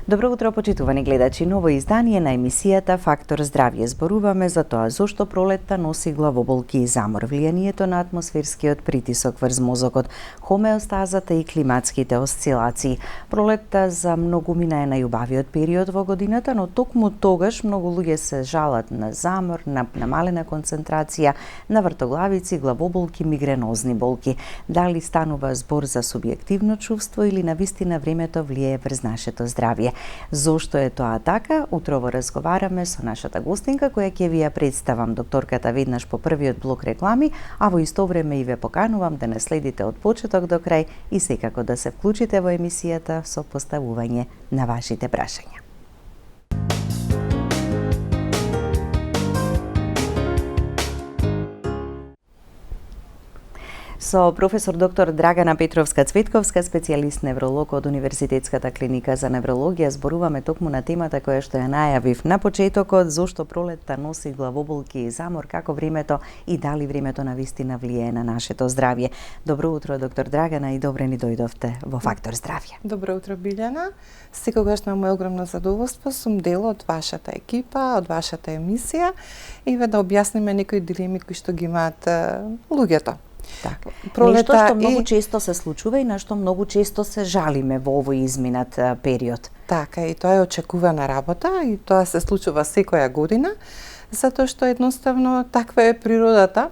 Добро утро, почитувани гледачи. Ново издание на емисијата Фактор здравје. Зборуваме за тоа зошто пролетта носи главоболки и замор, влијанието на атмосферскиот притисок врз мозокот, хомеостазата и климатските осцилации. Пролетта за многумина е најубавиот период во годината, но токму тогаш многу луѓе се жалат на замор, на намалена концентрација, на вртоглавици, главоболки, мигренозни болки. Дали станува збор за субјективно чувство или навистина времето влијае врз нашето здравје? Зошто е тоа така? Утрово разговараме со нашата гостинка која ќе ви ја представам, докторката, веднаш по првиот блок реклами, а во исто време и ве поканувам да не следите од почеток до крај и секако да се вклучите во емисијата со поставување на вашите прашања. Со професор доктор Драгана Петровска-Цветковска, специјалист невролог од Универзитетската клиника за неврологија, зборуваме токму на темата која што ја најавив на почетокот, зошто пролетта носи главоболки и замор, како времето и дали времето навистина влијае на нашето здравје. Добро утро, доктор Драгана, и добре ни дојдовте во Фактор здравје. Добро утро, Билјана. Секогаш на моје огромно задоволство сум дел од вашата екипа, од вашата емисија и да објасниме некои дилеми кои што ги имаат луѓето. Така. Нешто што многу често се случува и на што многу често се жалиме во овој изминат период. Така, и тоа е очекувана работа и тоа се случува секоја година, затоа што едноставно таква е природата.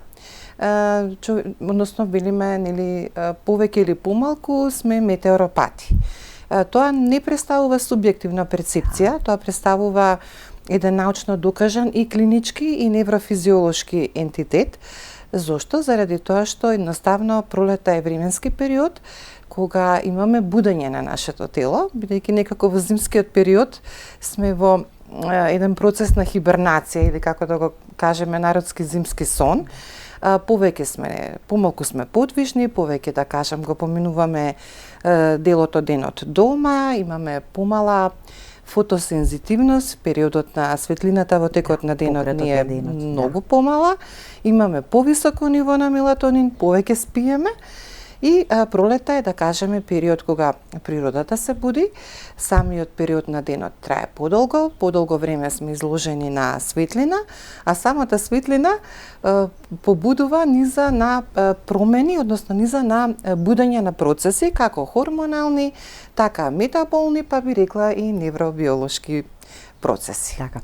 Односно, билиме повеќе или помалку сме метеоропати. Тоа не представува субјективна перцепција, тоа представува еден научно докажан и клинички и неврофизиолошки ентитет. Зошто? Заради тоа што едноставно пролета е временски период кога имаме будење на нашето тело, бидејќи некако во зимскиот период сме во еден процес на хибернација или како да го кажеме народски зимски сон. Помалку сме подвижни, повеќе да кажам го поминуваме делот од денот дома, имаме помала фотосензитивност, периодот на светлината во текот на денот ни е многу помала, имаме повисоко ниво на мелатонин, повеќе спиеме и пролета е, да кажеме, период кога природата се буди, самиот период на денот трае подолго време сме изложени на светлина, а самата светлина побудува низа на промени, односно низа на будење на процеси, како хормонални, така метаболни, па би рекла и невробиолошки процеси. Така.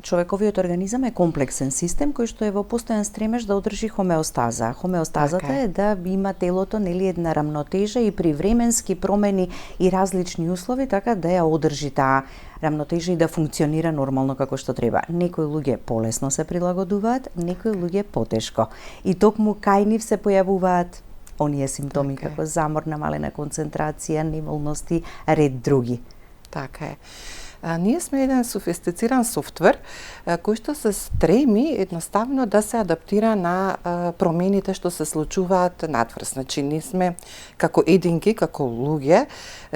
Човековиот организам е комплексен систем кој што е во постојан стремеж да одржи хомеостаза. Хомеостазата е да има телото една рамнотежа и при временски промени и различни услови, така да ја одржи таа рамнотежа и да функционира нормално како што треба. Некои луѓе полесно се прилагодуваат, некои луѓе потешко. И токму кај нив се појавуваат оние симптоми како замор, намалена концентрација, неволности, ред други. Така е. Ние сме еден софистициран софтвер кој што се стреми едноставно да се адаптира на промените што се случуваат надврз. Значи, ние сме како единки, како луѓе,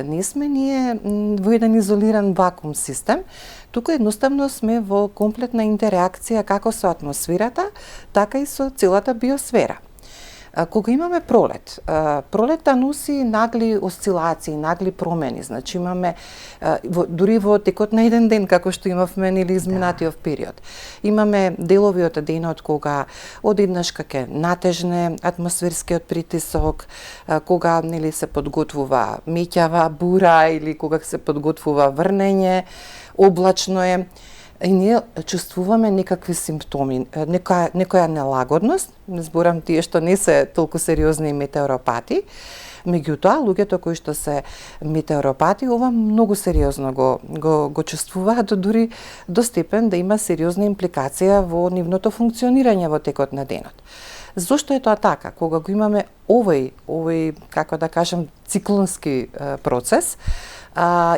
не сме ние во еден изолиран вакуум систем, туку едноставно сме во комплетна интеракција како со атмосферата, така и со целата биосфера. Кога имаме пролетта носи нагли осцилации, нагли промени. Значи имаме дури во текот на еден ден како што имавме изминатиот период. Имаме делови од денот кога одеднаш ќе натежне атмосферскиот притисок, кога се подготвува меќава бура или кога се подготвува врнење, облачно е. И ние чувствуваме некакви симптоми, некоја нелагодност, не зборам тие што не се толку сериозни метеоропати, меѓутоа луѓето кои што се метеоропати ова многу сериозно го чувствуваат, дури до степен да има сериозна импликација во нивното функционирање во текот на денот. Зошто е тоа така? Кога го имаме овој како да кажам циклонски процес,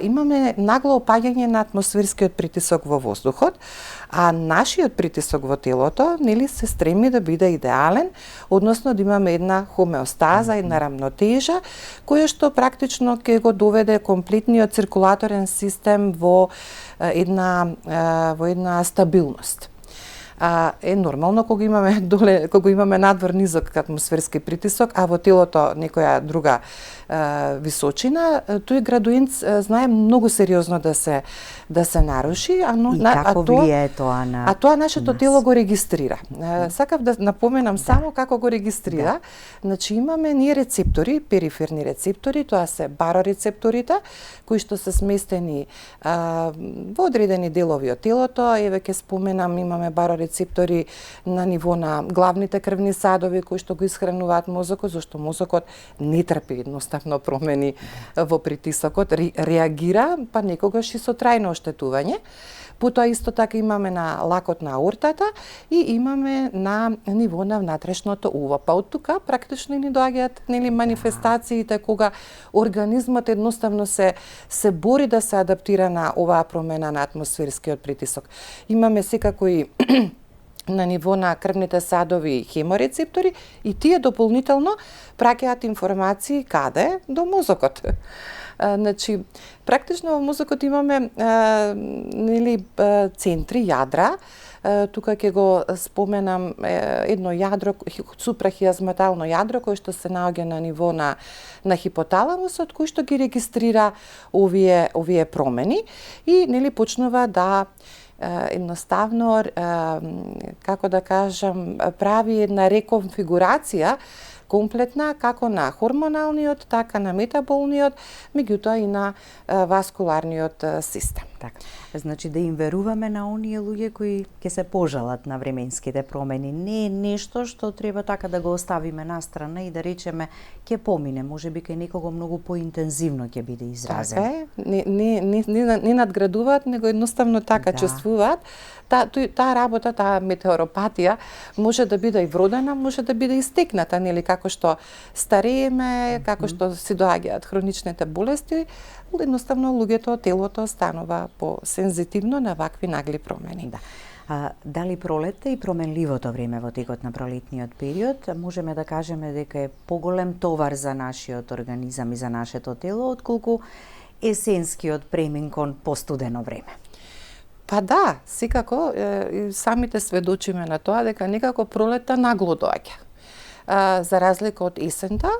имаме нагло опаѓање на атмосферскиот притисок во воздухот, а нашиот притисок во телото се стреми да биде идеален, односно да имаме една хомеостаза, една рамнотежа, која што практично ќе го доведе комплетниот циркулаторен систем во една стабилност. Е нормално кога имаме доле, кога имаме надвор низок атмосферски притисок, а во телото некоја друга височина, тој градуент знае многу сериозно да се наруши, И како влијае тоа на... А тоа нашето тело го регистрира. Сакав да напоменам само како го регистрира. Значи имаме ние рецептори, периферни рецептори, тоа се барорецепторите, кои што се сместени во одредени делови од телото. Еве ќе споменам, имаме барорецептори на ниво на главните крвни садови кои што го исхрануваат мозокот, зашто мозокот не трпи едноставно промени во притисокот, реагира, па некогаш и со трајно оштетување. Потоа исто така имаме на лакот на аортата и имаме на ниво на внатрешното уво. Па од тука практично ни доаѓаат манифестациите кога организмот едноставно се бори да се адаптира на оваа промена на атмосферскиот притисок. Имаме секако и на ниво на крвните садови хеморецептори и тие дополнително праќаат информации каде? До мозокот. Значи, практично во мозокот имаме центри, јадра. Тука ќе го споменам едно јадро, супрахиазматално јадро, кое што се наоѓа на ниво на хипоталамусот, кој што ги регистрира овие промени и почнува да едноставно, како да кажам, прави една реконфигурација комплетна како на хормоналниот, така на метаболниот, меѓутоа и на васкуларниот систем. Така. Значи да им веруваме на оние луѓе кои ќе се пожалат на временските промени. Не е нешто што треба така да го оставиме настрана и да речеме ќе помине, можеби кај некого многу поинтензивно ќе биде изразен. Така е, не надградуваат, него едноставно така чувствуваат. Таа работа, таа метеоропатија може да биде и вродена, може да биде и стекната, нели, како што старееме, како што си доаѓаат хроничните болести, едноставно луѓето, телото станува посензитивно на вакви нагли промени. Да. Дали пролетта и променливото време во текот на пролетниот период можеме да кажеме дека е поголем товар за нашиот организам и за нашето тело отколку есенскиот премин кон постудено време? Па да, секако самите сведочиме на тоа дека некако пролетта нагло доаѓа. За разлика од есента,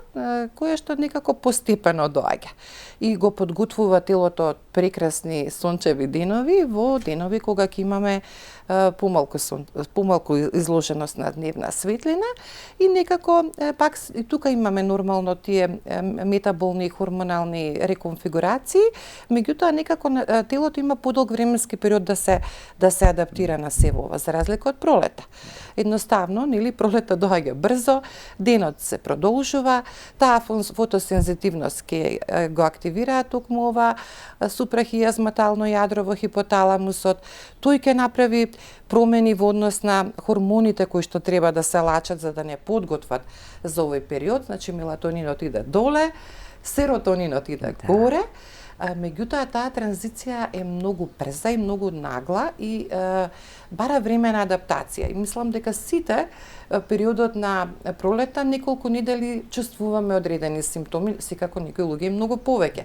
која што некако постепено доаѓа и го подготвува телото од прекрасни сончеви денови во денови кога ќе имаме помалку изложеност на дневна светлина и некако пак и тука имаме нормално тие метаболни и хормонални реконфигурации, меѓутоа некако телото има подолг временски период да се адаптира на сево ова, за разлика од пролета. Едноставно, нели, пролета доаѓа брзо, денот се продолжува, таа фотосензитивност ќе го активира токму ова супрахиазматално јадро во хипоталамусот. Тој ќе направи промени во однос на хормоните кои што треба да се лачат за да не подготват за овој период. Значи мелатонинот иде доле, серотонинот иде горе. Меѓутоа таа транзиција е многу брза и многу нагла и бара време на адаптација. И мислам дека сите периодот на пролета неколку недели чувствуваме одредени симптоми, секако некои луѓе многу повеќе.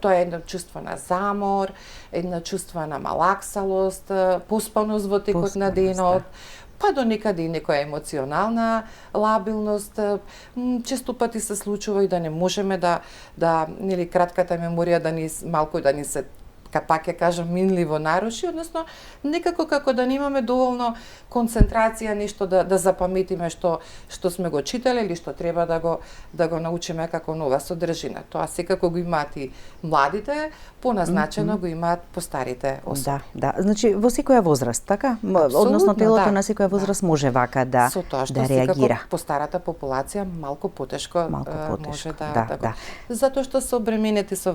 Тоа е едно чувство на замор, едно чувство на малаксалост, поспаност во текот на денот, па до некаде и некоја емоционална лабилност. Често пати се случува и да не можеме нели, кратката меморија малку да ни се пак ќе кажам минливо наруши, односно некако како да немаме доволно концентрација, нешто да запаметиме што сме го читале или што треба да го научиме како нова содржина. Тоа секако го имаат и младите, поназначено го имаат постарите особи. Да. Значи во секоја возраст, така? Односно телото на секоја возраст може вака да реагира. Со тоа што секако постарата популација малку потешко може да го. Затоа што се обременети со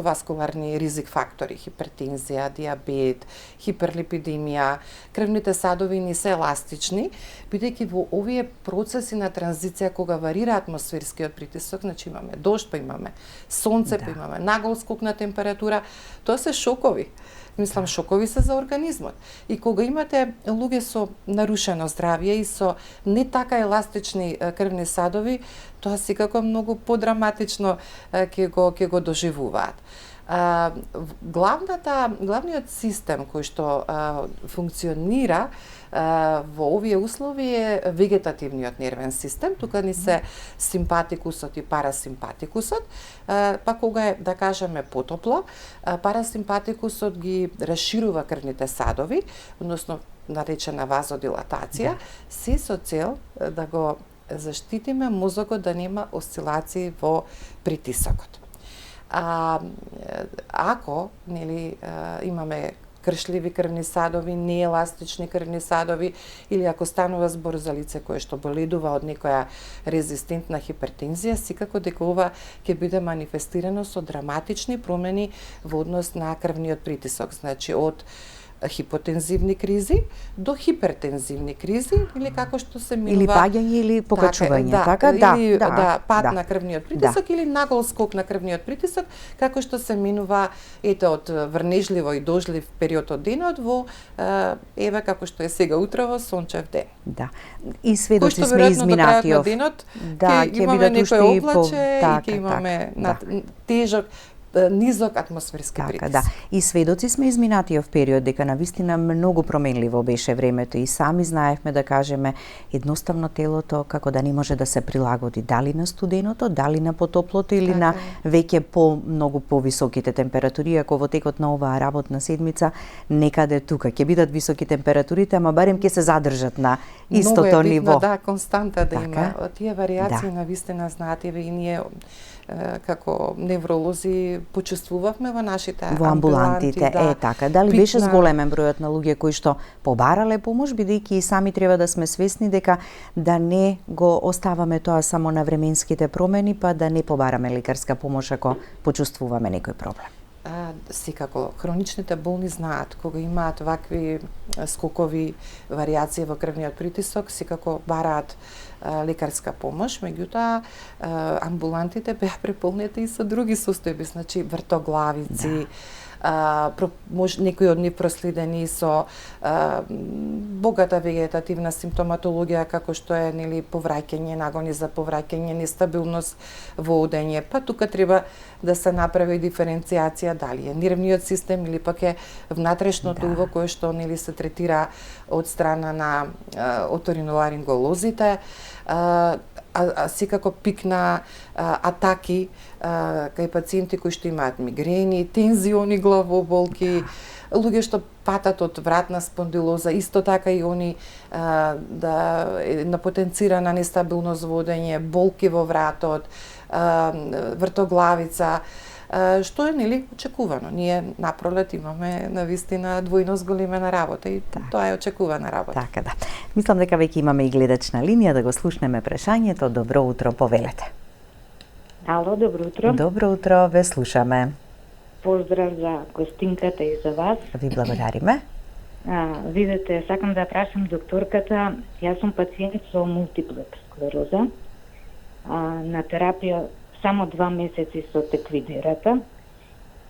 васкуларни ризик фактори, хипертензија, диабет, хиперлипидемија, крвните садови не се еластични, бидејќи во овие процеси на транзиција кога варира атмосферскиот притисок, значи имаме дожд, па имаме сонце, па имаме нагол скок на температура, тоа се шокови. Мислам, шокови се за организмот. И кога имате луѓе со нарушено здравје и со не така еластични крвни садови, тоа секако многу подраматично ќе го доживуваат. Главниот систем кој што функционира во овие услови е вегетативниот нервен систем. Тука ни се симпатикусот и парасимпатикусот. Па кога е, да кажеме, потопло, парасимпатикусот ги расширува крвните садови, односно наречена вазодилатација, се со цел да го заштитиме мозокот да нема осцилации во притисокот. Ако имаме кршливи крвни садови, нееластични крвни садови, или ако станува збор за лице кое што боледува од некоја резистентна хипертензија, секако дека ова ќе биде манифестирано со драматични промени во однос на крвниот притисок, значи од хипотензивни кризи до хипертензивни кризи, или како што се минува или паѓање или покачување, пад на крвниот притисок или нагол скок на крвниот притисок, како што се минува од врнежливо и дожлив период од денот во како што е сега утрово сончев ден. Да. И сведоци сме изминатиот. Ќе имаме некој облаче и ќе имаме тежок низок атмосферски притиск. Да. И сведоци сме изминатиот период дека навистина многу променливо беше времето и сами знаевме да кажеме едноставно телото како да не може да се прилагоди дали на студеното, дали на потоплото или на веќе многу повисоките температури, ако во текот на оваа работна седмица некаде тука ќе бидат високи температурите, ама барем ќе се задржат на истото ниво. Многу е битно, константа да има. Тие варијации навистина знаативе и ние како невролози почувствувавме во нашите амбулантите. Така. Дали беше зголемен бројот на луѓе кои што побарале помош, бидејќи и сами треба да сме свесни дека да не го оставаме тоа само на временските промени, па да не побараме лекарска помош ако почувствуваме некој проблем. Секако, хроничните болни знаат кога имаат вакви скокови варијации во крвниот притисок, секако бараат лекарска помош, меѓутоа амбулантите беа преполнети и со други состојби, значи вртоглавици, некои од нив проследени со богата вегетативна симптоматологија, како што е повраќање, нагони за повраќање, нестабилност во одење. Па тука треба да се направи диференцијација дали е нервниот систем или пак е внатрешното уво кое што се третира од страна на оториноларинголозите, секако пик на атаки кај пациенти кои што имаат мигрени, тензиони, главоболки, луѓе што патат од вратна спондилоза, исто така и они на потенцирана нестабилност во одење, болки во вратот, вртоглавица, што е очекувано. Ние напролет имаме навистина двојно зголемена работа и тоа е очекувана работа. Така да. Мислам дека веќе имаме и гледач на линија да го слушнеме прашањето. Добро утро, повелете. Ало, добро утро. Добро утро, ве слушаме. Поздрав за гостинката и за вас. Ви благодариме. Видете, сакам да прашам докторката, јас сум пациент со мултипла склероза. На терапија само 2 месеци со теквидерата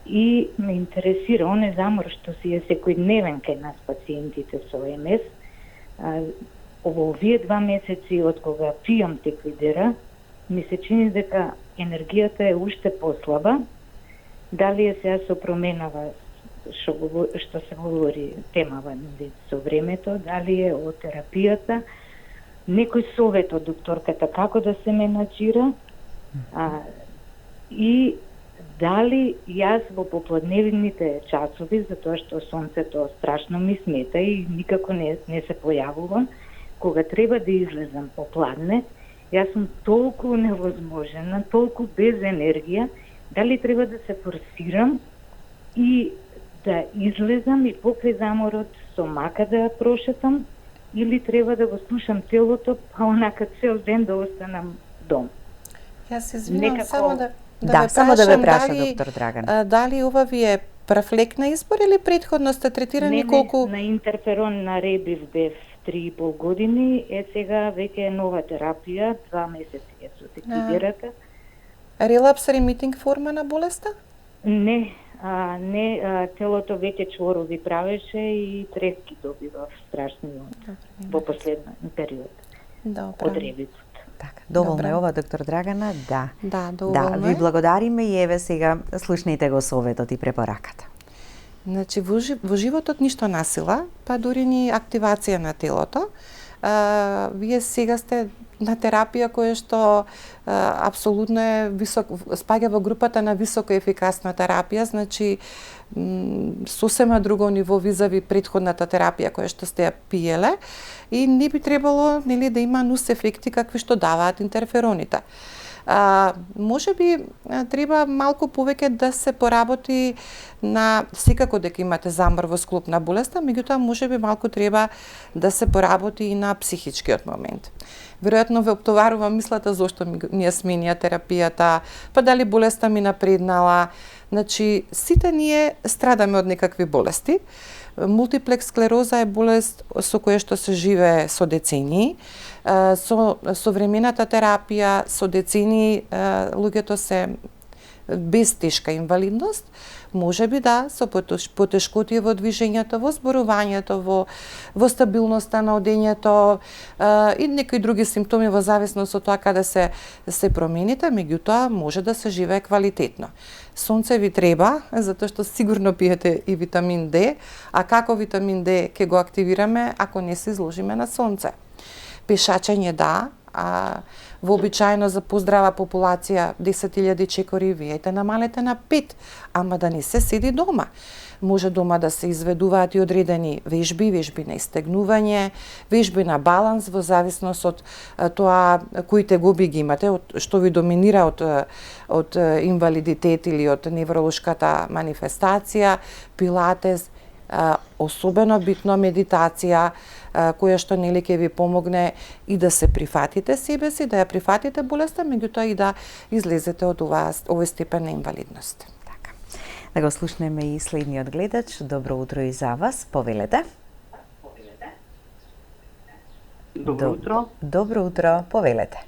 и ме интересира оне замор што си е секојдневен кај нас пациентите со МС. Во овие 2 месеци од кога пијам теквидера, ми се чини дека енергијата е уште послаба. Дали е сега со променава што се говори темава со времето, дали е од терапијата, некој совет од докторката како да се менаџира, и дали јас во попладневните часови, затоа што сонцето страшно ми смета и никако не се појавувам, кога треба да излезам попладне, јас сум толку невозможена, толку без енергија, дали треба да се форсирам и да излезам и покрај заморот со мака да прошетам, или треба да го слушам телото, па онака цел ден да останам дом. Јас извинувам, само да само да ве праша, доктор Драган. Дали ова ви е прв лек на избор или претходно сте третирани колку? На интерферон на Ребив бев 3,5 години, сега веќе е нова терапија, 2 месеци е со теквидерата. Релапс ремитинг форма на болеста? Не, телото веќе чворови правеше и трески добивав страшни во последен период. Од ребицот. Така, доволно е ова, доктор Драгана? Да. Да, доволно ви благодариме и еве сега слушнете го советот и препораката. Значи, во животот ништо насила, па дури ни активација на телото. Вие сега сте на терапија која што апсолутно е спаѓа во групата на високо ефикасна терапија, значи сосема друго ниво визави претходната терапија која што сте ја пиеле и не би требало нели да има нус ефекти какви што даваат интерфероните. Може би треба малку повеќе да се поработи на секако дека имате замор во склоп на болеста, меѓутоа може би малку треба да се поработи и на психичкиот момент. Веројатно ве оптоварува мислата зошто ми ја сменија терапијата, па дали болеста ми напреднала. Значи, сите ние страдаме од некакви болести. Мултиплекс склероза е болест со која што се живее со децении. Со современата терапија, со децении, луѓето се без тешка инвалидност, може би да, со потешкотија во движењето, во зборувањето, во стабилноста на одењето и некои други симптоми во зависност од тоа каде се промените, меѓутоа може да се живее квалитетно. Сонце ви треба, затоа што сигурно пиете и витамин D, а како витамин D ќе го активираме ако не се изложиме на сонце? Пешачење да, вообичаено за поздрава популација 10.000 чекори, вие намалете на 5, ама да не се седи дома. Може дома да се изведуваат и одредени вежби на истегнување, вежби на баланс во зависност од тоа кои тегоби ги имате, што ви доминира од инвалидитет или од невролошката манифестација, пилатес, особено битно медитација, која што нели ќе ви помогне и да се прифатите себе си, да ја прифатите болеста, меѓутоа и да излезете од овој степен на инвалидност. Така. Да го слушнеме и следниот гледач. Добро утро и за вас. Повелете. Добро утро. Добро утро. Повелете.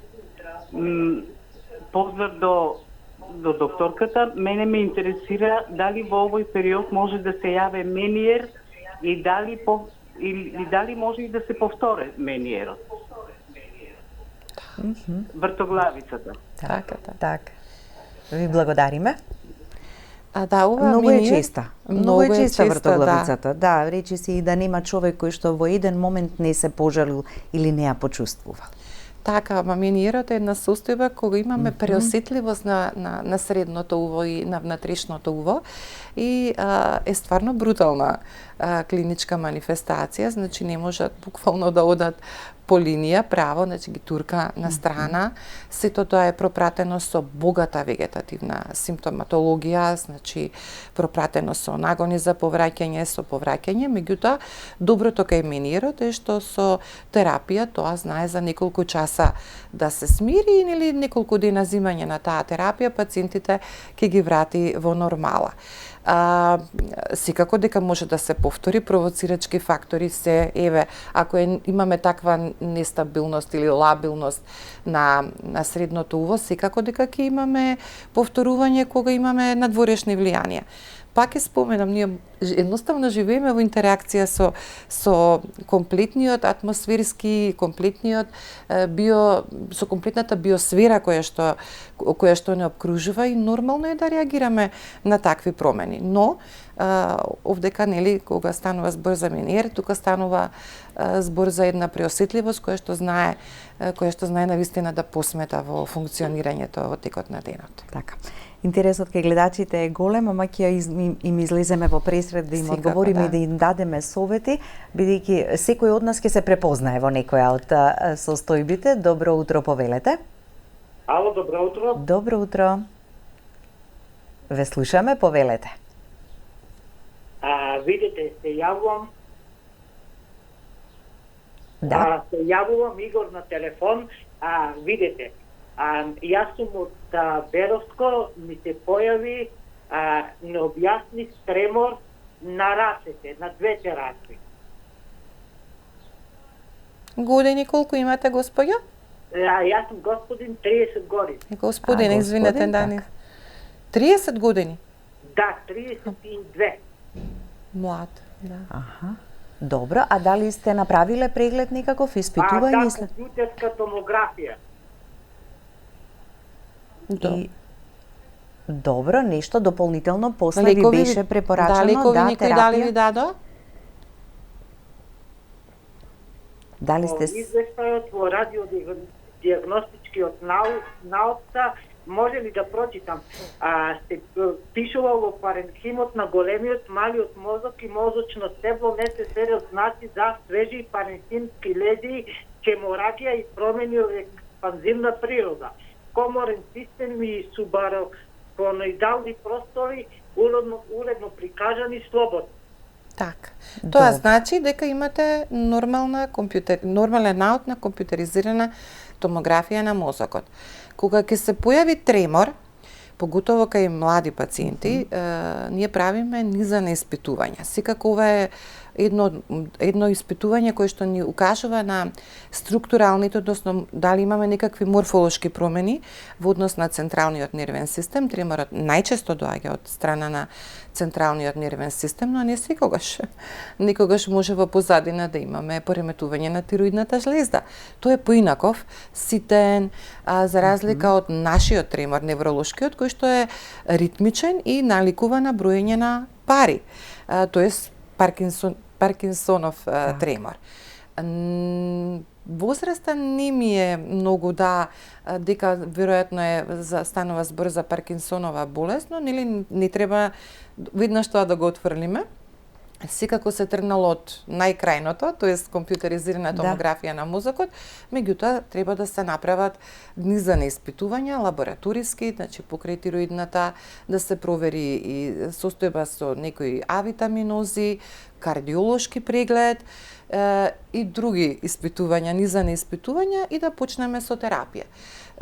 Поздрав до докторката. Мене ме интересира дали во овој период може да се јаве мениер и дали може и да се повтори мениерот. Вртоглавицата. Така. Ви благодариме. Да, ова Многу е мениер, честа. Многу е честа вртоглавицата. Да. Да, речи се и да нема човек кој што во еден момент не се пожалил или не ја почувствувал. Така, ама мениерот е една состојба кога имаме преосетливост на средното уво и на внатрешното уво и е стварно брутална клиничка манифестација, значи не можат буквално да одат по линија право, значи ги турка на страна. Сето тоа е пропратено со богата вегетативна симптоматологија, значи пропратено со нагони за повраќање, со повраќање, меѓутоа доброто кај мениерот е што со терапија тоа знае за неколку часа да се смири или неколку дена земање на таа терапија пациентите ќе ги врати во нормала. Секако дека може да се повтори, провоцирачки фактори се, ако имаме таква нестабилност или лабилност на средното уво, секако дека ќе имаме повторување кога имаме надворешни влијанија. Пак ќе споменам, ние едноставно живееме во интеракција со комплетниот атмосферски, со комплетната биосфера која што не обкружува и нормално е да реагираме на такви промени. Но овдека нели кога станува збор за мениер, тука станува збор за една преосетливост која што знае навистина да посмета во функционирањето во текот на денот. Така. Интересот кај гледачите е голем, ама ќе им излеземе во пресред да им одговориме и да им дадеме совети, бидејќи секој од нас ќе се препознае во некоја од состојбите. Добро утро, повелете. Ало, добро утро. Добро утро. Ве слушаме, повелете. Видите, се јавувам. Да. Се јавувам Игор на телефон. Видите, јас сум од Беровско, ми се појави необјаснив тремор на рацете, на двете раце. Години колку имате, господја? Јас сум господин 30 години. Господин, извинете, Дани. 30 години? Да, 32. Млад, да. Аха. Добро, а дали сте направиле преглед некаков, испитување? Да, компјутерска томографија. И добро, нешто дополнително после ви беше препорачено лекови некои дали ви дадо? Дали сте извештајот во радиодиагностичкиот наукта може ли да прочитам? Се пишува во паренхимот на големиот, малиот мозок и мозочно стебло не се сериот знаци за свежи паренхимски лезии, хеморагија и промени во експанзивна природа. Коморен систем и субараконоидални простори уредно прикажани слободно. Така. Тоа значи дека имате нормален наут на компјутеризирана томографија на мозокот. Кога ќе се појави тремор, поготово кај млади пациенти, ние правиме низа на испитувања. Секако ова е едно испитување кое што ни укажува на структуралните, односно дали имаме некакви морфолошки промени во однос на централниот нервен систем. Треморот најчесто доаѓа од страна на централниот нервен систем, но не секогаш. Некогаш може во позадина да имаме пореметување на тироидната жлезда. Тоа е поинаков, ситен, за разлика од нашиот тремор, невролошкиот, кој што е ритмичен и наликува на броење на пари. Тоест Паркинсонов тремор. Возраста не ми е многу дека веројатно станува збор за Паркинсонова болест, но не треба веднаш тоа да го отфрлиме. Секако се тргнало од најкрајното, тоест компјутеризирана томографија на мозокот, меѓутоа треба да се направат низа на испитувања, лабораториски, значи покрај тироидната, да се провери и состојба со некои авитаминози, кардиолошки преглед и други испитувања, низа на испитувања и да почнеме со терапија.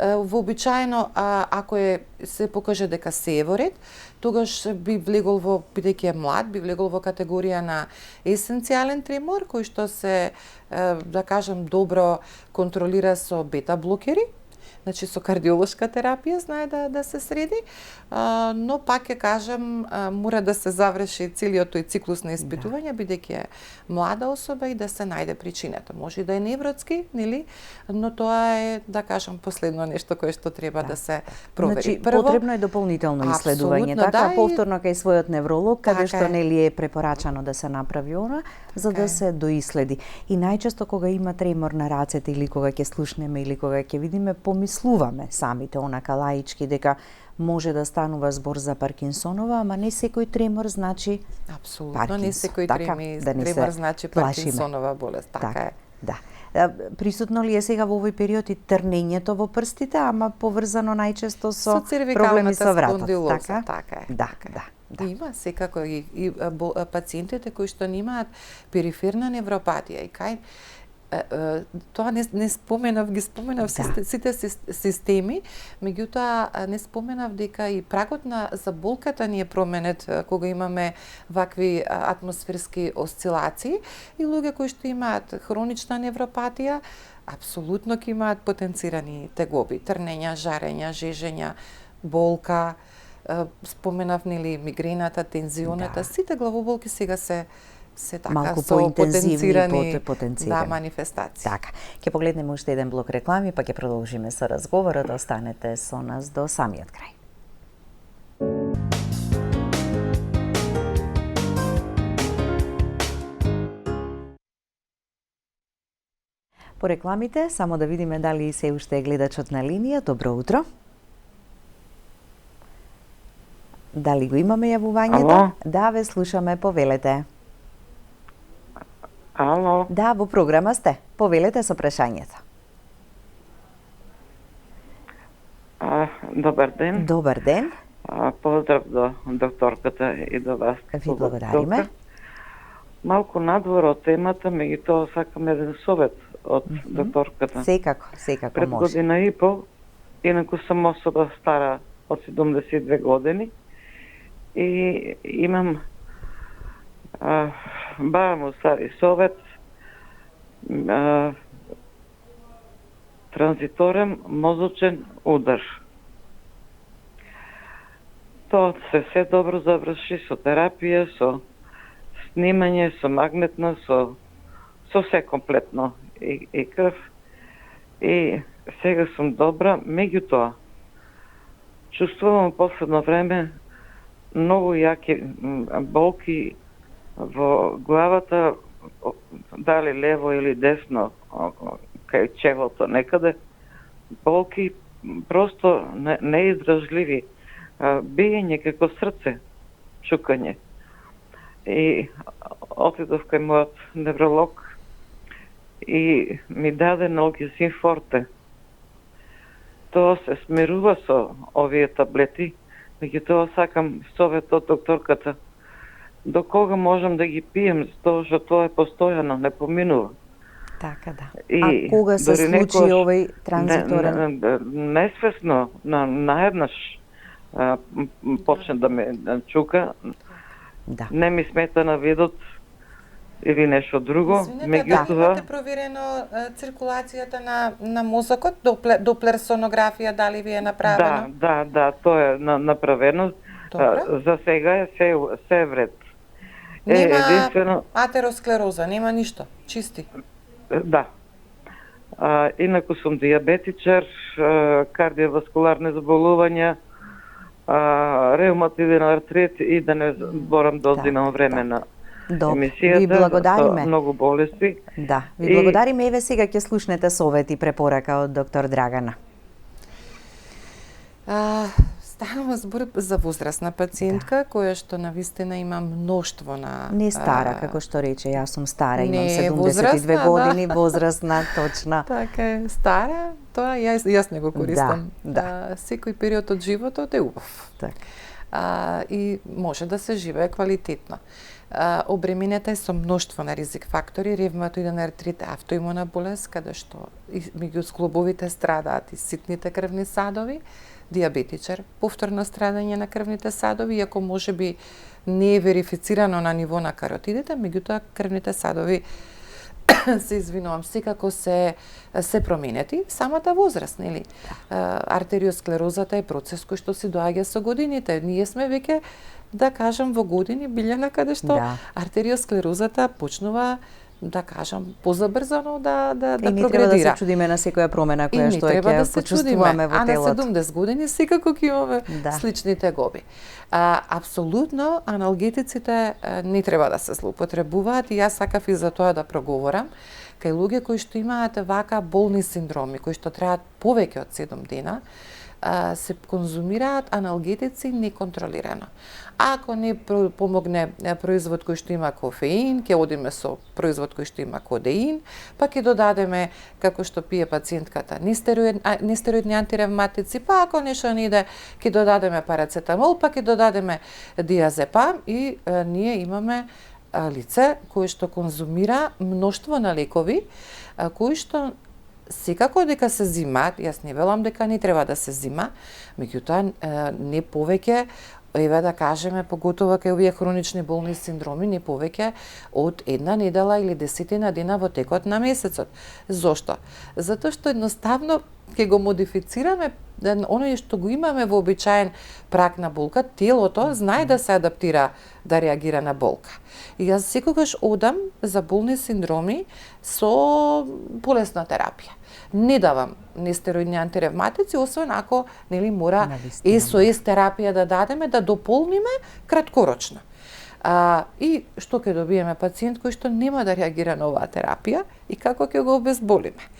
Вообичаено, ако се покаже дека се е во ред, тогаш би влегол бидејќи е млад, би влегол во категорија на есенцијален тремор, кој што се, да кажем, добро контролира со бета-блокери, значи со кардиолошка терапија знае да се среди, но пак ќе кажем мора да се заврши целиот тој циклус на испитување, бидејќи е млада особа и да се најде причината. Може да е невротски, нели? Но тоа е, да кажем, последно нешто кое што треба да се провери. Значи, потребно е дополнително исследување, така, повторно кај својот невролог, каде што нели е препорачано да се направи она, за да се доиследи. И најчесто кога има тремор на рацете или кога ќе слушнеме или кога ќе видиме, помислуваме самите онака лаички дека може да станува збор за Паркинсонова, ама не секој тремор значи апсолутно не секој тремор значи Паркинсонова болест, така е. Да. Присутно ли е сега во овој период и трнењето во прстите, ама поврзано најчесто со проблеми со вратот, така е. Да. Има секако и пациентите кои што немаат периферна невропатија и кај тоа не споменав, ги споменав сите системи, меѓутоа не споменав дека и прагот за болката ни е променет кога имаме вакви атмосферски осцилации и луѓе кои што имаат хронична невропатија апсолутно ќе имаат потенцирани тегоби, трнења, жарења, жежења, болка, споменав нели мигрената, тензионата, сите главоболки сега се така малку со поинтензивни, да, манифестации. Така. Ќе погледнеме уште еден блок реклами, па ќе продолжиме со разговорот. Останете со нас до самиот крај. По рекламите, само да видиме дали се уште е гледачот на линија. Добро утро. Дали го имаме јавувањето? Ало? Да, ве слушаме, повелете. Ало? Да, во програма сте. Повелете со прашањето. Добар ден. Добар ден. Поздрав до докторката и до вас. Ви благодариме. Малку надвор од темата, меѓутоа сакам еден совет од докторката. Секако Пред може. година и пол, инаку сум особа стара од 72 години и имам барам стари совет, транзиторен мозочен удар. Тоа се добро заврши со терапија, со снимање, со магнетно, со се комплетно и крв. И сега сум добра, меѓутоа чувствувам последно време многу јаки болки во главата, дали лево или десно, кај чевото некаде. Болки просто неиздржливи, биење како срце, чукање. И отидов кај мојот невролог и ми даде Налгезин Форте. Тоа се смирува со овие таблети, меѓутоа сакам совет од докторката. До кога можам да ги пием, тоа што тоа е постојано, не поминува. Така да. И а кога се дори случи некојаш овој транзиторен? Несвесно, наеднаш почне да ме чука. Да. Не ми смета на видот или нешто друго. Извинете, да имате проверено циркулацијата на мозокот, доплер-сонографија, дали ви е направено? Да, тоа е направено. За сега е се вред. Нема единствено атеросклероза, нема ништо, чисти. Да. Инаку сум диабетичар, кардиоваскуларни заболувања, ревматиден артрит и да не зборам да одзимам време на емисијата. Ви благодариме. Многу болести. Да, ви благодариме. Еве сега ќе слушнете совет и препорака од доктор Драгана. Станува збор за возрастна пациентка, која што навистина има мноштво на... Не стара, како што рече, јас сум стара, имам не 72 години, возрастна, точна. Така е, стара, тоа јас не го користам. Да. Секој период од животот е убав. Така. И може да се живее квалитетно. Обременета е со мноштво на ризик фактори, ревматоиден артрит, автоимуна болест, каде што меѓу склобовите страдаат и ситните крвни садови, диабетичар, повторно страдање на крвните садови, иако може би не е верифицирано на ниво на каротидите, меѓутоа крвните садови се извинувам, секако се променети, самата возраст, нели? Артериосклерозата е процес кој што се доаѓа со годините. Ние сме веќе, да кажам, во години билјана каде што артериосклерозата почнува, да кажам, позабрзано да прогредира. И не треба да се чудиме на секоја промена која што ќе почувствуваме во телото. А на 70 години секако ќе имаме слични тегоби. Апсолутно, аналгетиците не треба да се злоупотребуваат и јас сакав и за тоа да проговорам. Кај луѓе кои што имаат вака болни синдроми, кои што траат повеќе од 7 дена, се конзумираат аналгетици неконтролирано. Ако не помогне производ кој што има кофеин, ќе одиме со производ кој што има кодеин, па ќе додадеме, како што пие пациентката, нестероидни антиревматици, па ако нешто не иде, ќе додадеме парацетамол, па ќе додадеме диазепам и ние имаме лице кое што конзумира мноштво на лекови, кои што секако дека се зимаат, јас не велам дека не треба да се зима, меѓутоа не повеќе, еве да кажеме, поготово кај овие хронични болни синдроми, не повеќе од една недела или 10 дена во текот на месецот. Зошто? Затоа што едноставно ќе го модифицираме оној што го имаме во обичаен прак на болка, телото знае да се адаптира да реагира на болка. И јас секогаш одам за болни синдроми со полесна терапија. Не давам нестероидни антиревматици, освен ако нели мора СОС терапија да дадеме, да дополниме краткорочно. И што ќе добиеме пациент кој што нема да реагира на оваа терапија и како ќе го обезболиме.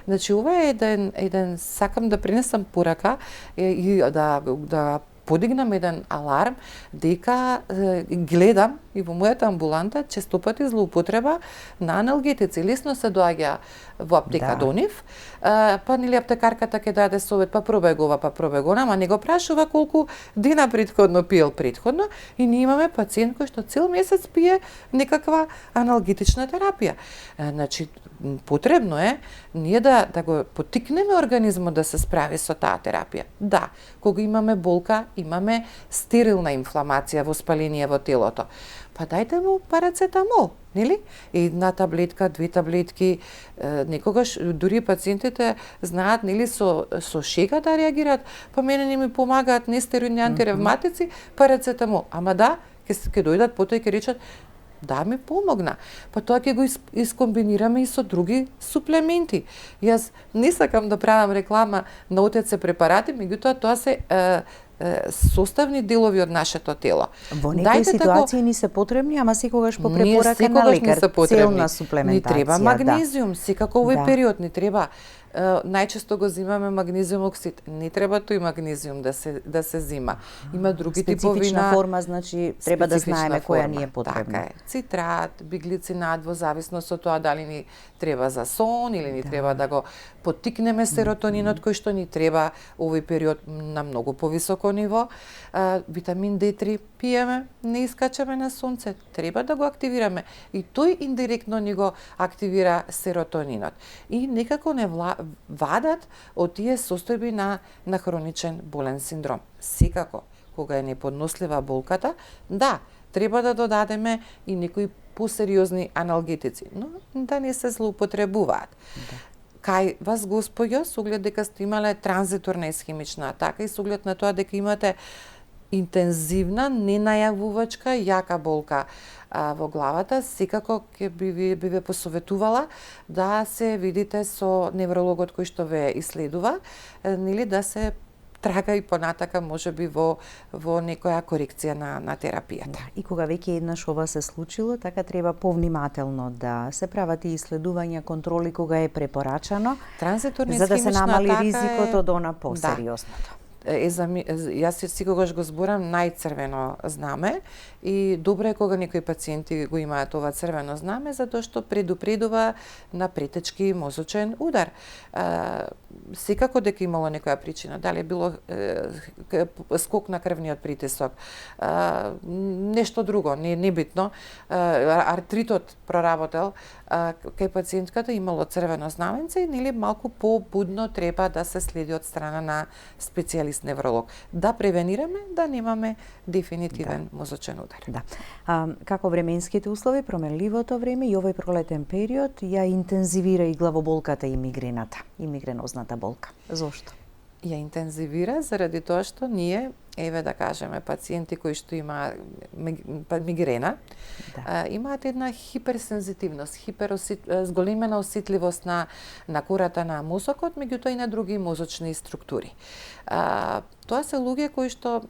Значи, ова е еден сакам да принесам порака и да подигнам еден аларм дека гледам и во мојата амбуланта честопати злоупотреба на аналгетици. Лесно се доаѓа во аптека до нив, па нели аптекарката ќе даде совет, па пробај го ова, па пробај го, ама не го прашува колку дена претходно пиел претходно и ние имаме пациент кој што цел месец пие некаква аналгетична терапија. Значи, потребно е ние да го потикнеме организмот да се справи со таа терапија. Да, кога имаме болка, имаме стерилна инфламација, воспаление во телото. Па дајте му парацетамол, нели? Една таблетка, 2 таблетки, некогаш дури пациентите знаат, нели, со шега да реагираат, па мене не ми помагаат нестероидни антиревматици, парацетамол. Ама да, ќе дојдат потоа и ќе речат да ми помогна. Па тоа ќе го искомбинираме и со други суплементи. Јас не сакам да правам реклама на ОТЦ препарати, меѓутоа тоа се составни делови од нашето тело. Во некои ситуации ни се потребни, ама секогаш по препорака на лекар, целна суплементација. Ни треба магнезиум, секако овој период ни треба. Најчесто го земаме магнезиум оксид. Не треба тој магнезиум да се зима. Има други типови специфична форма, значи треба да знаеме која ни е потребна. Така е. Цитрат, биглицинат, во зависност од тоа дали ни треба за сон или ни треба да го поттикнеме серотонинот кој што ни треба овој период на многу повисоко ниво. Витамин D3 пиеме, не искачаме на сонце, треба да го активираме и тој индиректно ни го активира серотонинот. И некако не вадат од тие состојби на хроничен болен синдром. Секако, кога е неподнослива болката, да, треба да додадеме и некои посериозни аналгетици, но да не се злоупотребуваат. Да. Кај вас, господјо, со оглед дека сте имале транзиторна исхемична атака и со оглед на тоа дека имате интензивна, ненајавувачка, јака болка во главата, секако ќе би ве посоветувала да се видите со неврологот кој што ве исследува, нели да се трага и понатака можеби во некоја корекција на терапијата. Да, и кога веќе еднаш ова се случило, така треба повнимателно да се прават и исследувања, контроли кога е препорачано, за да се намали ризикот од она посериозното. Јас секогаш го зборам најцрвено знаме и добро е кога некои пациенти го имаат ова црвено знаме затоа што предупредува на претечки мозочен удар. Секако дека имало некоја причина, дали било скок на крвниот притисок, нешто друго, не битно, артритот проработел кај пациентката, имало црвено знаменце и нели малку побудно треба да се следи од страна на специјалист невролог. Да превенираме, да немаме дефинитивен мозочен удар. Да. Како временските услови, променливото време и овој пролетен период ја интензивира и главоболката и мигрената, и мигренозната болка. Зошто? Ја интензивира заради тоа што ние, еве да кажеме, пациенти кои што има мигрена, имаат една хиперсензитивност, зголемена осетливост на кората на мозокот, меѓутоа и на други мозочни структури. Тоа се луѓе кои што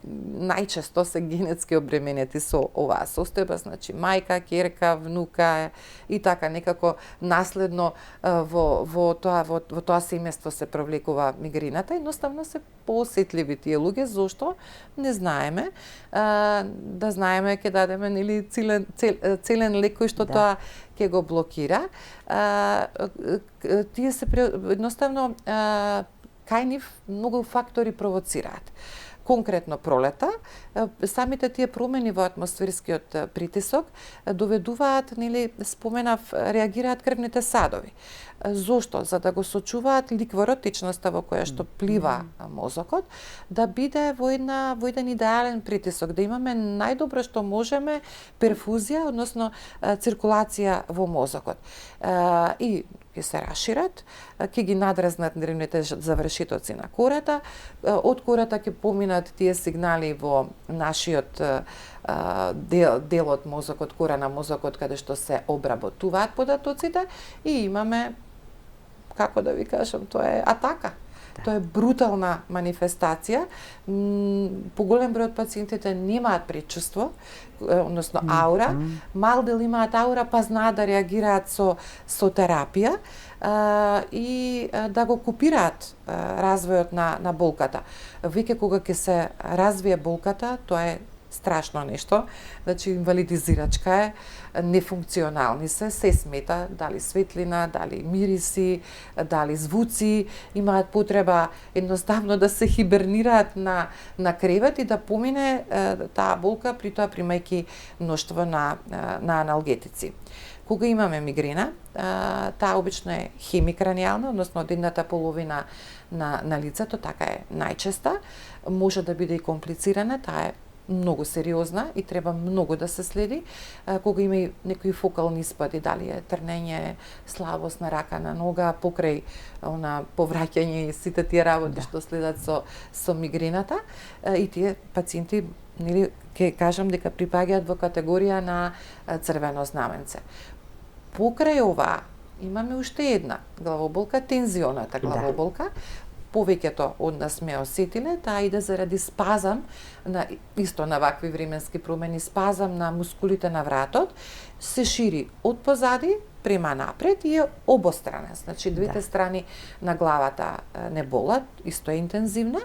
најчесто се генетски обременети со оваа состојба, значи мајка, ќерка, внука и така некако наследно во тоа семејство се провлекува мигрената, едноставно се поосетливи тие луѓе, зошто не знаеме, да знаеме ќе дадеме нели целен лек кој што тоа ќе го блокира. Тие се едноставно кај нив многу фактори провоцираат. Конкретно пролета, самите тие промени во атмосферскиот притисок доведуваат, нели, споменав, реагираат крвните садови. Зошто? За да го сочуваат ликворот, течноста во која што плива мозокот, да биде во еден идеален притисок, да имаме најдобро што можеме перфузија, односно циркулација во мозокот. И ќе се рашират, ќе ги надразнат нервните завршетоци на кората, од кората ќе поминат тие сигнали во нашиот дел од мозокот, кора на мозокот, каде што се обработуваат податоците и имаме, како да ви кажам, тоа е атака. Тоа е брутална манифестација. Поголем број од пациентите немаат предчувство, односно аура. Мал дел имаат аура, па знаат да реагираат со терапија и да го купираат развојот на болката. Веќе кога ќе се развие болката, тоа е страшно нешто, значи инвалидизирачка е, нефункционални се смета, дали светлина, дали мириси, дали звуци, имаат потреба едноставно да се хибернираат на кревет и да помине таа болка, при тоа примајќи мноштво на аналгетици. Кога имаме мигрена, таа обично е хемикранијална, односно од едната половина на лицето, така е најчеста, може да биде и комплицирана, таа е многу сериозна и треба многу да се следи. Кога има и некои фокални испади, дали е трнење, слабост на рака, на нога, покрај повраќање и сите тие работи што следат со мигрената, и тие пациенти, нели, ќе кажам дека припаѓаат во категорија на црвено знаменце. Покрај ова имаме уште една главоболка, тензионата главоболка. повеќето од нас ме осетиле, таа иде заради спазам на вакви временски промени, спазам на мускулите на вратот, се шири од позади према напред и е обострана. Значи, двете страни на главата не болат, исто е интензивна,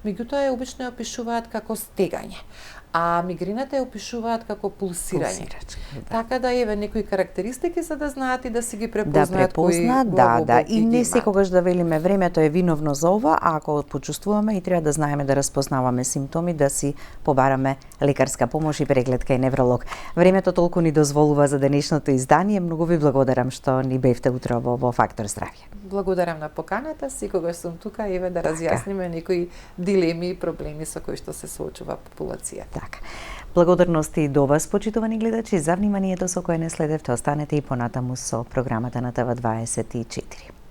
меѓутоа обично ја опишуваат како стегање. А мигрената ја опишуваат како пулсирање. Така да еве некои карактеристики за да знаат и да си ги препознаат кои и не секогаш да велиме времето е виновно за ова, а ако почувствуваме и треба да знаеме да распознаваме симптоми, да си побараме лекарска помош и преглед кај невролог. Времето толку ни дозволува за денешното издание. Многу ви благодарам што ни бевте утрово во Фактор здравје. Благодарам на поканата, секогаш сум тука еве да разјасниме некои дилеми и проблеми со кои што се соочува популацијата. Така. Благодарности и до вас, почитувани гледачи, за вниманието со кое не следевте. Останете и понатаму со програмата на ТВ24.